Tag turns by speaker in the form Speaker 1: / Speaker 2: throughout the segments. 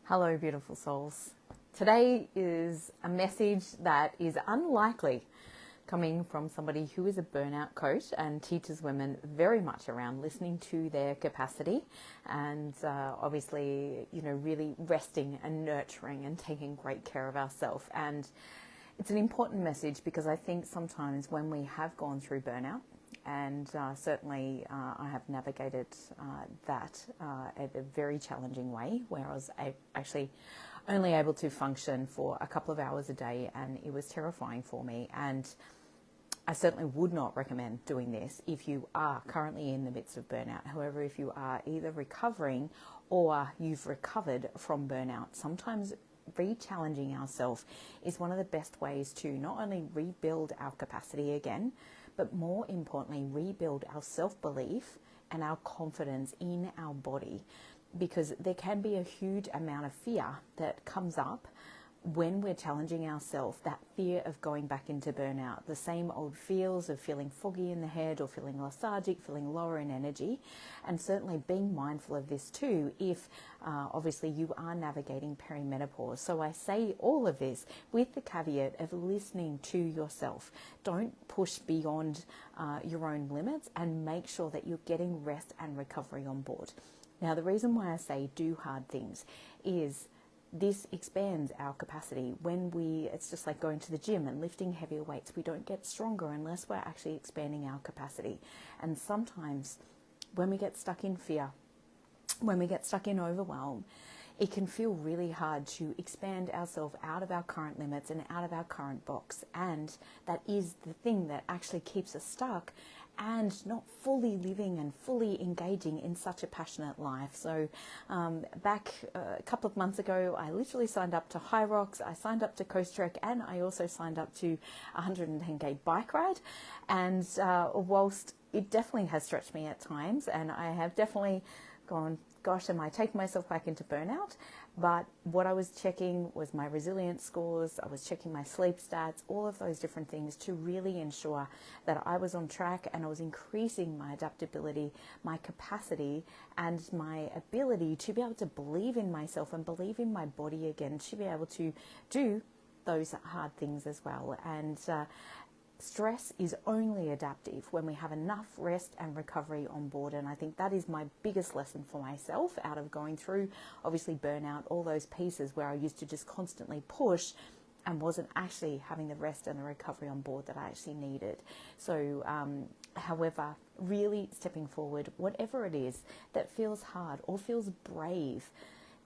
Speaker 1: Hello, beautiful souls. Today is a message that is unlikely coming from somebody who is a burnout coach and teaches women very much around listening to their capacity and obviously, really resting and nurturing and taking great care of ourselves. And it's an important message because I think sometimes when we have gone through burnout, and certainly I have navigated that in a very challenging way, where I was actually only able to function for a couple of hours a day, and it was terrifying for me. And I certainly would not recommend doing this if you are currently in the midst of burnout. However, if you are either recovering or you've recovered from burnout, sometimes re-challenging ourselves is one of the best ways to not only rebuild our capacity again, but more importantly, rebuild our self-belief and our confidence in our body, because there can be a huge amount of fear that comes up when we're challenging ourselves, that fear of going back into burnout, the same old feels of feeling foggy in the head or feeling lethargic, feeling lower in energy, and certainly being mindful of this too if obviously you are navigating perimenopause. So I say all of this with the caveat of listening to yourself. Don't push beyond your own limits, and make sure that you're getting rest and recovery on board. Now, the reason why I say do hard things is this expands our capacity. It's just like going to the gym and lifting heavier weights. We don't get stronger unless we're actually expanding our capacity. And sometimes when we get stuck in fear, when we get stuck in overwhelm, it can feel really hard to expand ourselves out of our current limits and out of our current box. And that is the thing that actually keeps us stuck and not fully living and fully engaging in such a passionate life. So back a couple of months ago, I literally signed up to High Rocks, I signed up to Coast Trek, and I also signed up to a 110k bike ride. And whilst it definitely has stretched me at times, and I have definitely gone, gosh, am I taking myself back into burnout? But what I was checking was my resilience scores, I was checking my sleep stats, all of those different things to really ensure that I was on track and I was increasing my adaptability, my capacity, and my ability to be able to believe in myself and believe in my body again, to be able to do those hard things as well. And stress is only adaptive when we have enough rest and recovery on board. And I think that is my biggest lesson for myself out of going through, obviously, burnout, all those pieces where I used to just constantly push and wasn't actually having the rest and the recovery on board that I actually needed. So, however, really stepping forward, whatever it is that feels hard or feels brave,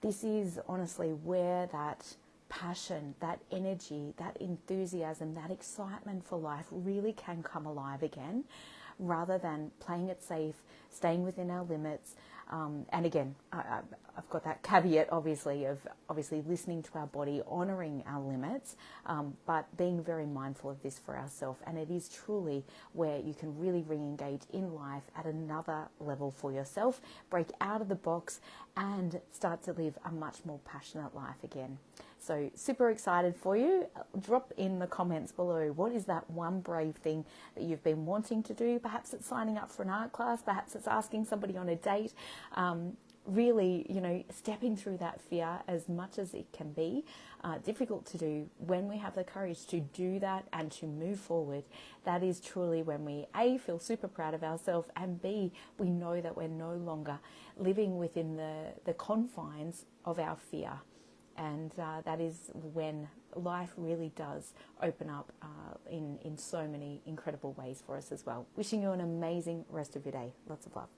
Speaker 1: this is honestly where that passion, that energy, that enthusiasm, that excitement for life really can come alive again, rather than playing it safe, staying within our limits. And again, I've got that caveat, obviously, of listening to our body, honouring our limits, but being very mindful of this for ourselves. And it is truly where you can really re-engage in life at another level for yourself, break out of the box and start to live a much more passionate life again. So super excited for you. Drop in the comments below, what is that one brave thing that you've been wanting to do? Perhaps it's signing up for an art class, perhaps it's asking somebody on a date. Really, stepping through that fear as much as it can be difficult to do. When we have the courage to do that and to move forward, that is truly when we A, feel super proud of ourselves, and B, we know that we're no longer living within the confines of our fear. And that is when life really does open up in so many incredible ways for us as well. Wishing you an amazing rest of your day. Lots of love.